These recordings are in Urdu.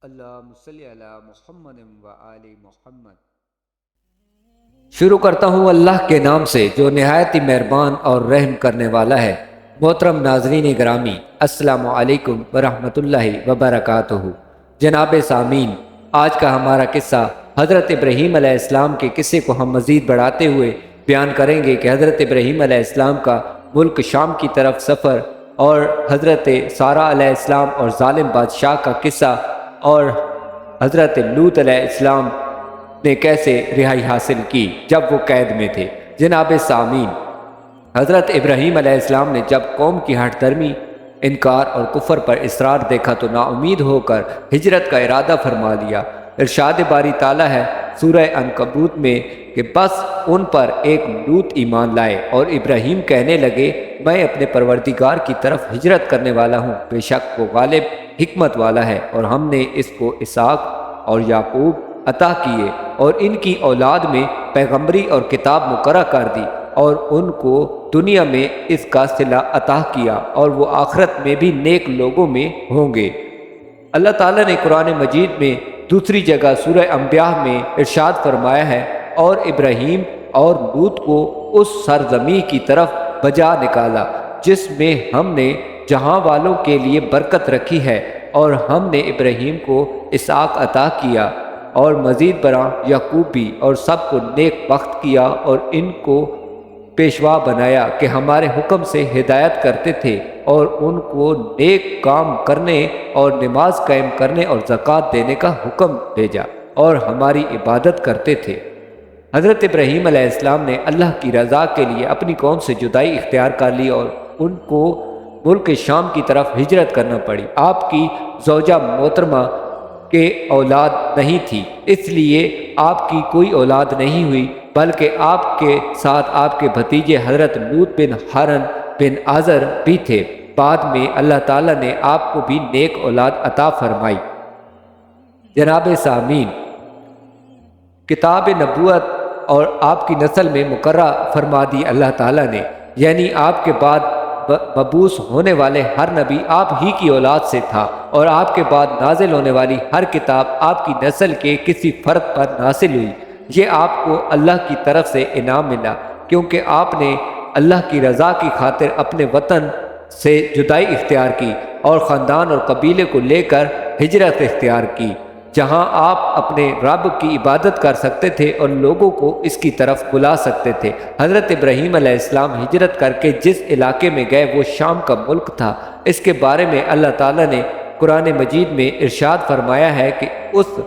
اللہم صلی علی محمد و آل محمد۔ شروع کرتا ہوں اللہ کے نام سے جو نہایت ہی مہربان اور رحم کرنے والا ہے۔ محترم ناظرین گرامی، السلام علیکم ورحمۃ اللہ وبرکاتہ۔ جناب سامعین، آج کا ہمارا قصہ حضرت ابراہیم علیہ السلام کے قصے کو ہم مزید بڑھاتے ہوئے بیان کریں گے کہ حضرت ابراہیم علیہ السلام کا ملک شام کی طرف سفر اور حضرت سارہ علیہ السلام اور ظالم بادشاہ کا قصہ اور حضرت لوط علیہ السلام نے کیسے رہائی حاصل کی جب وہ قید میں تھے۔ جناب سامعین، حضرت ابراہیم علیہ السلام نے جب قوم کی ہٹ درمی، انکار اور کفر پر اصرار دیکھا تو نا امید ہو کر ہجرت کا ارادہ فرما لیا۔ ارشاد باری تعالیٰ ہے سورہ عنکبوت میں کہ بس ان پر ایک لوط ایمان لائے اور ابراہیم کہنے لگے میں اپنے پروردگار کی طرف ہجرت کرنے والا ہوں، بے شک وہ غالب حکمت والا ہے، اور ہم نے اس کو اسحاق اور یعقوب عطا کیے اور ان کی اولاد میں پیغمبری اور کتاب مقرر کر دی اور ان کو دنیا میں اس کا صلہ عطا کیا اور وہ آخرت میں بھی نیک لوگوں میں ہوں گے۔ اللہ تعالیٰ نے قرآن مجید میں دوسری جگہ سورہ انبیاء میں ارشاد فرمایا ہے اور ابراہیم اور لوط کو اس سرزمین کی طرف بجا نکالا جس میں ہم نے جہاں والوں کے لیے برکت رکھی ہے، اور ہم نے ابراہیم کو اسحاق عطا کیا اور مزید برآں یعقوب بھی، اور سب کو نیک بخت کیا اور ان کو پیشوا بنایا کہ ہمارے حکم سے ہدایت کرتے تھے اور ان کو نیک کام کرنے اور نماز قائم کرنے اور زکوٰۃ دینے کا حکم بھیجا اور ہماری عبادت کرتے تھے۔ حضرت ابراہیم علیہ السلام نے اللہ کی رضا کے لیے اپنی قوم سے جدائی اختیار کر لی اور ان کو ملک شام کی طرف ہجرت کرنا پڑی۔ آپ کی زوجہ محترمہ کے اولاد نہیں تھی، اس لیے آپ کی کوئی اولاد نہیں ہوئی، بلکہ آپ کے ساتھ آپ کے بھتیجے حضرت لوط بن ہارن بن آزر بھی تھے۔ بعد میں اللہ تعالیٰ نے آپ کو بھی نیک اولاد عطا فرمائی۔ جناب سامعین، کتاب نبوت اور آپ کی نسل میں مقررہ فرما دی اللہ تعالیٰ نے، یعنی آپ کے بعد مبعوث ہونے والے ہر نبی آپ ہی کی اولاد سے تھا، اور آپ کے بعد نازل ہونے والی ہر کتاب آپ کی نسل کے کسی فرد پر نازل ہوئی۔ یہ آپ کو اللہ کی طرف سے انعام ملا کیونکہ آپ نے اللہ کی رضا کی خاطر اپنے وطن سے جدائی اختیار کی اور خاندان اور قبیلے کو لے کر ہجرت اختیار کی، جہاں آپ اپنے رب کی عبادت کر سکتے تھے اور لوگوں کو اس کی طرف بلا سکتے تھے۔ حضرت ابراہیم علیہ السلام ہجرت کر کے جس علاقے میں گئے وہ شام کا ملک تھا۔ اس کے بارے میں اللہ تعالیٰ نے قرآن مجید میں ارشاد فرمایا ہے کہ اس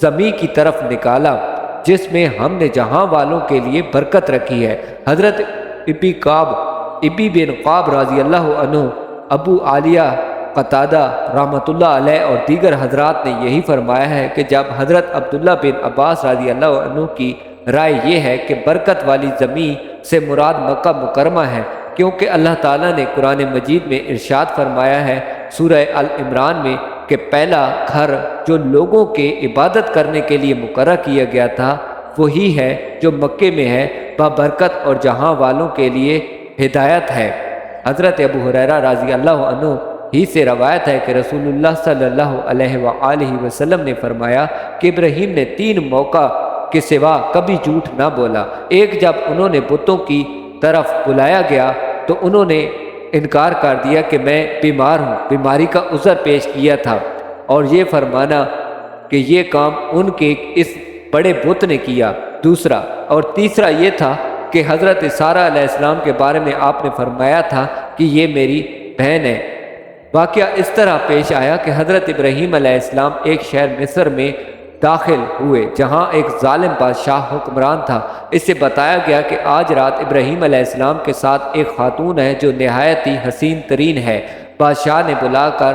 زمین کی طرف نکالا جس میں ہم نے جہاں والوں کے لیے برکت رکھی ہے۔ حضرت ابی بن قاب رضی اللہ عنہ، ابو عالیہ قتادہ رحمۃ اللہ علیہ اور دیگر حضرات نے یہی فرمایا ہے کہ جب حضرت عبداللہ بن عباس رضی اللہ عنہ کی رائے یہ ہے کہ برکت والی زمین سے مراد مکہ مکرمہ ہے، کیونکہ اللہ تعالیٰ نے قرآن مجید میں ارشاد فرمایا ہے سورہ العمران میں کہ پہلا گھر جو لوگوں کے عبادت کرنے کے لیے مقرر کیا گیا تھا وہی ہے جو مکے میں ہے، بابرکت اور جہاں والوں کے لیے ہدایت ہے۔ حضرت ابو ہریرہ رضی اللہ عنہ ہی سے روایت ہے کہ رسول اللہ صلی اللہ علیہ وآلہ وسلم نے فرمایا کہ ابراہیم نے 3 موقع کے سوا کبھی جھوٹ نہ بولا۔ ایک، جب انہوں نے بتوں کی طرف بلایا گیا تو انہوں نے انکار کر دیا کہ میں بیمار ہوں، بیماری کا عذر پیش کیا تھا، اور یہ فرمانا کہ یہ کام ان کے اس بڑے بت نے کیا۔ دوسرا اور تیسرا یہ تھا کہ حضرت سارہ علیہ السلام کے بارے میں آپ نے فرمایا تھا کہ یہ میری بہن ہے۔ واقعہ اس طرح پیش آیا کہ حضرت ابراہیم علیہ السلام ایک شہر مصر میں داخل ہوئے جہاں ایک ظالم بادشاہ حکمران تھا۔ اس سے بتایا گیا کہ آج رات ابراہیم علیہ السلام کے ساتھ ایک خاتون ہے جو نہایت ہی حسین ترین ہے۔ بادشاہ نے بلا کر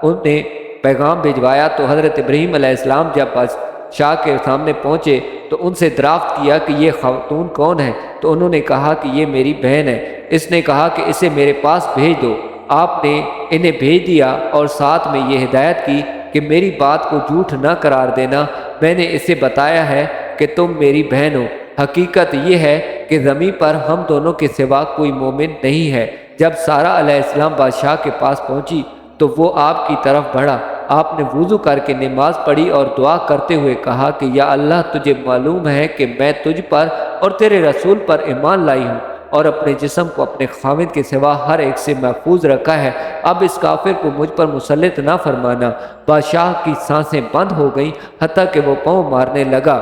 انہیں پیغام بھجوایا تو حضرت ابراہیم علیہ السلام جب بادشاہ کے سامنے پہنچے تو ان سے دریافت کیا کہ یہ خاتون کون ہے، تو انہوں نے کہا کہ یہ میری بہن ہے۔ اس نے کہا کہ اسے میرے پاس بھیج دو۔ آپ نے انہیں بھیج دیا اور ساتھ میں یہ ہدایت کی کہ میری بات کو جھوٹ نہ قرار دینا، میں نے اسے بتایا ہے کہ تم میری بہن ہو۔ حقیقت یہ ہے کہ زمین پر ہم دونوں کے سوا کوئی مومن نہیں ہے۔ جب سارہ علیہ السلام بادشاہ کے پاس پہنچی تو وہ آپ کی طرف بڑھا آپ نے وضو کر کے نماز پڑھی اور دعا کرتے ہوئے کہا کہ یا اللہ تجھے معلوم ہے کہ میں تجھ پر اور تیرے رسول پر ایمان لائی ہوں اور اپنے جسم کو اپنے خاوند کے سوا ہر ایک سے محفوظ رکھا ہے، اب اس کافر کو مجھ پر مسلط نہ فرمانا۔ بادشاہ کی سانسیں بند ہو گئیں حتیٰ کہ وہ پاؤں مارنے لگا۔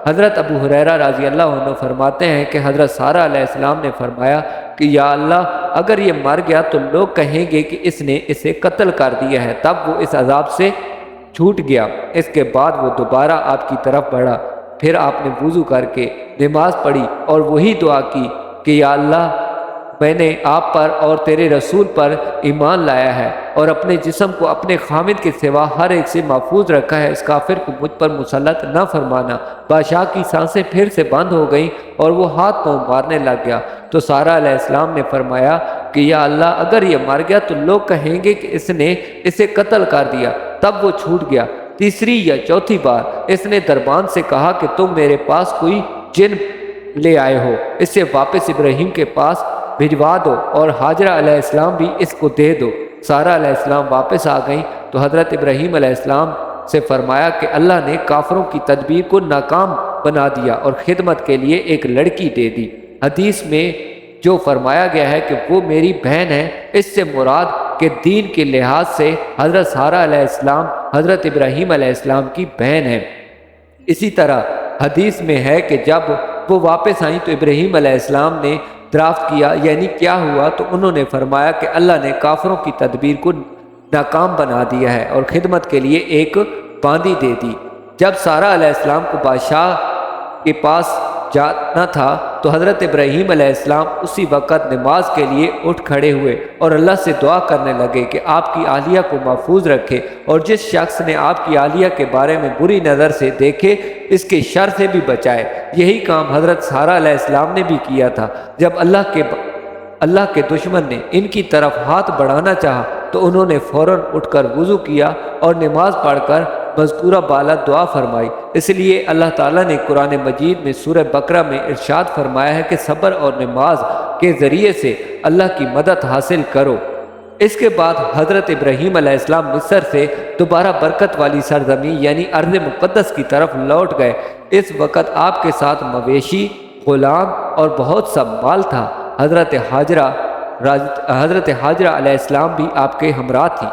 حضرت ابو ہریرہ رضی اللہ عنہ فرماتے ہیں کہ حضرت سارہ علیہ السلام نے فرمایا کہ یا اللہ اگر یہ مر گیا تو لوگ کہیں گے کہ اس نے اسے قتل کر دیا ہے، تب وہ اس عذاب سے چھوٹ گیا۔ اس کے بعد وہ دوبارہ آپ کی طرف بڑھا، پھر آپ نے وضو کر کے نماز پڑھی اور وہی دعا کی کہ یا اللہ میں نے آپ پر اور تیرے رسول پر ایمان لایا ہے اور اپنے جسم کو اپنے خامد کے سوا ہر ایک سے محفوظ رکھا ہے، اس کافر کو مجھ پر مسلط نہ فرمانا۔ بادشاہ کی سانسیں پھر سے بند ہو گئیں اور وہ ہاتھ پاؤں مارنے لگ گیا۔ تو سارہ علیہ السلام نے فرمایا کہ یا اللہ اگر یہ مر گیا تو لوگ کہیں گے کہ اس نے اسے قتل کر دیا، تب وہ چھوٹ گیا۔ تیسری یا چوتھی بار اس نے دربان سے کہا کہ تم میرے پاس کوئی جن لے آئے ہو، اسے واپس ابراہیم کے پاس بھجوا دو اور حاجرہ علیہ السلام بھی اس کو دے دو۔ سارہ علیہ السلام واپس آ گئیں تو حضرت ابراہیم علیہ السلام سے فرمایا کہ اللہ نے کافروں کی تدبیر کو ناکام بنا دیا اور خدمت کے لیے ایک لڑکی دے دی۔ حدیث میں جو فرمایا گیا ہے کہ وہ میری بہن ہے، اس سے مراد کہ دین کے لحاظ سے حضرت سارہ علیہ السلام حضرت ابراہیم علیہ السلام کی بہن ہے۔ اسی طرح حدیث میں ہے کہ جب وہ واپس آئیں تو ابراہیم علیہ السلام نے دریافت کیا یعنی کیا ہوا، تو انہوں نے فرمایا کہ اللہ نے کافروں کی تدبیر کو ناکام بنا دیا ہے اور خدمت کے لیے ایک باندی دے دی۔ جب سارہ علیہ السلام کو بادشاہ کے پاس جانا تھا تو حضرت ابراہیم علیہ السلام اسی وقت نماز کے لیے اٹھ کھڑے ہوئے اور اللہ سے دعا کرنے لگے کہ آپ کی اہلیہ کو محفوظ رکھے اور جس شخص نے آپ کی اہلیہ کے بارے میں بری نظر سے دیکھے اس کے شر سے بھی بچائے۔ یہی کام حضرت سارہ علیہ السلام نے بھی کیا تھا۔ جب اللہ کے دشمن نے ان کی طرف ہاتھ بڑھانا چاہا تو انہوں نے فوراً اٹھ کر وضو کیا اور نماز پڑھ کر مذکورہ بالا دعا فرمائی۔ اس لیے اللہ تعالیٰ نے قرآن مجید میں سورہ بقرہ میں ارشاد فرمایا ہے کہ صبر اور نماز کے ذریعے سے اللہ کی مدد حاصل کرو۔ اس کے بعد حضرت ابراہیم علیہ السلام مصر سے دوبارہ برکت والی سرزمین یعنی ارض مقدس کی طرف لوٹ گئے۔ اس وقت آپ کے ساتھ مویشی، غلام اور بہت سا مال تھا۔ حضرت حاجرہ علیہ السلام بھی آپ کے ہمراہ تھی۔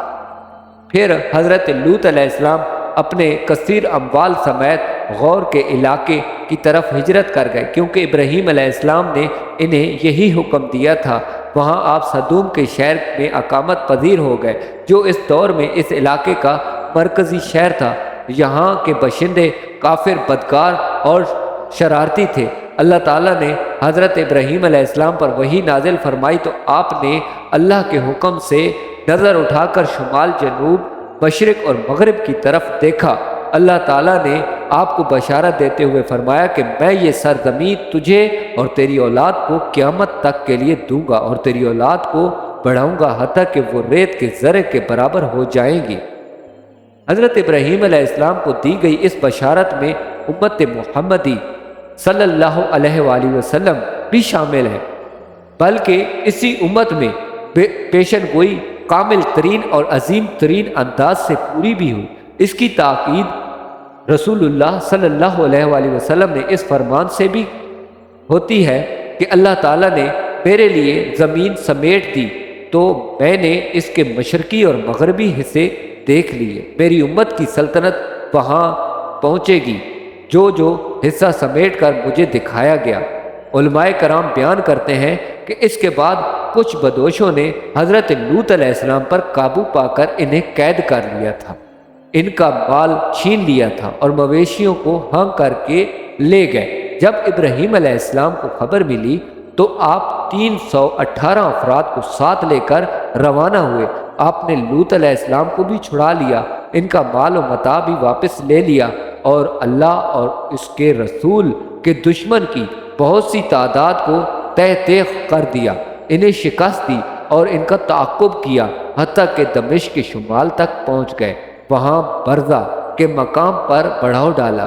پھر حضرت لوط علیہ السلام اپنے کثیر اموال سمیت غور کے علاقے کی طرف ہجرت کر گئے کیونکہ ابراہیم علیہ السلام نے انہیں یہی حکم دیا تھا۔ وہاں آپ صدوم کے شہر میں اقامت پذیر ہو گئے جو اس دور میں اس علاقے کا مرکزی شہر تھا۔ یہاں کے باشندے کافر، بدکار اور شرارتی تھے۔ اللہ تعالیٰ نے حضرت ابراہیم علیہ السلام پر وحی نازل فرمائی تو آپ نے اللہ کے حکم سے نظر اٹھا کر شمال، جنوب، مشرق اور مغرب کی طرف دیکھا۔ اللہ تعالیٰ نے آپ کو بشارت دیتے ہوئے فرمایا کہ میں یہ سرزمین تجھے اور تیری اولاد کو قیامت تک کے لیے دوں گا اور تیری اولاد کو بڑھاؤں گا حتیٰ کہ وہ ریت کے ذرے کے برابر ہو جائیں گی۔ حضرت ابراہیم علیہ السلام کو دی گئی اس بشارت میں امت محمدی صلی اللہ علیہ وآلہ وسلم بھی شامل ہے، بلکہ اسی امت میں پیشن گوئی کامل ترین اور عظیم ترین انداز سے پوری بھی ہوئی۔ اس کی تاکید رسول اللہ صلی اللہ علیہ وآلہ وسلم نے اس فرمان سے بھی ہوتی ہے کہ اللہ تعالیٰ نے میرے لیے زمین سمیٹ دی تو میں نے اس کے مشرقی اور مغربی حصے دیکھ لیے۔ میری امت کی سلطنت وہاں پہنچے گی جو حصہ سمیٹ کر مجھے دکھایا گیا۔ علماء کرام بیان کرتے ہیں کہ اس کے بعد کچھ بدوشوں نے حضرت لوط علیہ السلام پر قابو پا کر انہیں قید کر لیا تھا، ان کا مال چھین لیا تھا اور مویشیوں کو ہانک کر کے لے گئے۔ جب ابراہیم علیہ السلام کو خبر ملی تو آپ 318 افراد کو ساتھ لے کر روانہ ہوئے۔ آپ نے لوط علیہ السلام کو بھی چھڑا لیا، ان کا مال و متاع بھی واپس لے لیا اور اللہ اور اس کے رسول کے دشمن کی بہت سی تعداد کو تہ تیغ کر دیا، انہیں شکست دی اور ان کا تعاقب کیا حتیٰ کہ دمشق کے شمال تک پہنچ گئے۔ وہاں برزہ کے مقام پر بڑھاؤ ڈالا۔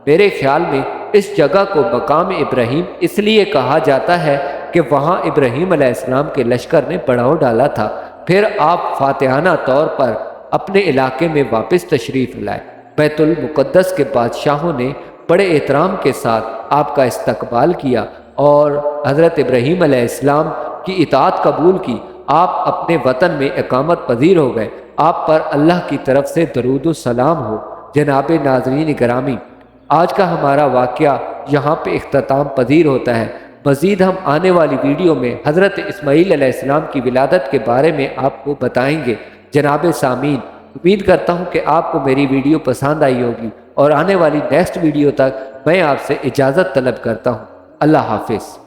میرے خیال میں اس جگہ کو مقام ابراہیم اس لیے کہا جاتا ہے کہ وہاں ابراہیم علیہ السلام کے لشکر نے بڑھاؤ ڈالا تھا۔ پھر آپ فاتحانہ طور پر اپنے علاقے میں واپس تشریف لائے۔ بیت المقدس کے بادشاہوں نے بڑے احترام کے ساتھ آپ کا استقبال کیا اور حضرت ابراہیم علیہ السلام کی اطاعت قبول کی۔ آپ اپنے وطن میں اقامت پذیر ہو گئے۔ آپ پر اللہ کی طرف سے درود و سلام ہو۔ جناب ناظرین گرامی، آج کا ہمارا واقعہ یہاں پہ اختتام پذیر ہوتا ہے۔ مزید ہم آنے والی ویڈیو میں حضرت اسماعیل علیہ السلام کی ولادت کے بارے میں آپ کو بتائیں گے۔ جناب سامعین، امید کرتا ہوں کہ آپ کو میری ویڈیو پسند آئی ہوگی، اور آنے والی نیکسٹ ویڈیو تک میں آپ سے اجازت طلب کرتا ہوں۔ اللہ حافظ۔